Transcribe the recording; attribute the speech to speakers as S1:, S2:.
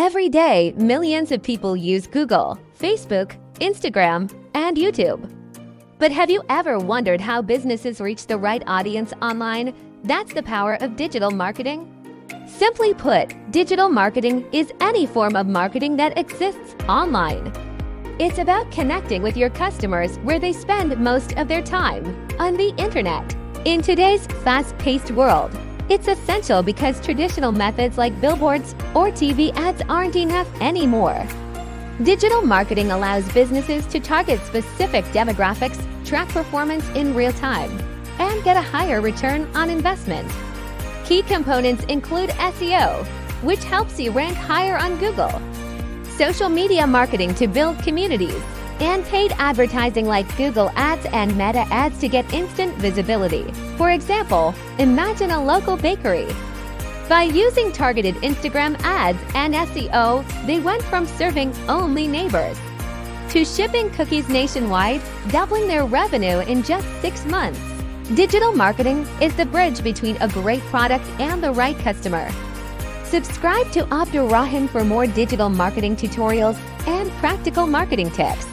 S1: Every day, millions of people use Google, Facebook, Instagram, and YouTube. But have you ever wondered how businesses reach the right audience online? That's the power of digital marketing. Simply put, digital marketing is any form of marketing that exists online. It's about connecting with your customers where they spend most of their time, on the internet. In today's fast-paced world, it's essential because traditional methods like billboards or TV ads aren't enough anymore. Digital marketing allows businesses to target specific demographics, track performance in real time, and get a higher return on investment. Key components include SEO, which helps you rank higher on Google, social media marketing to build communities, and paid advertising like Google Ads and Meta Ads to get instant visibility. For example, imagine a local bakery. By using targeted Instagram ads and SEO, they went from serving only neighbors to shipping cookies nationwide, doubling their revenue in just 6 months. Digital marketing is the bridge between a great product and the right customer. Subscribe to Abdurrahim for more digital marketing tutorials and practical marketing tips.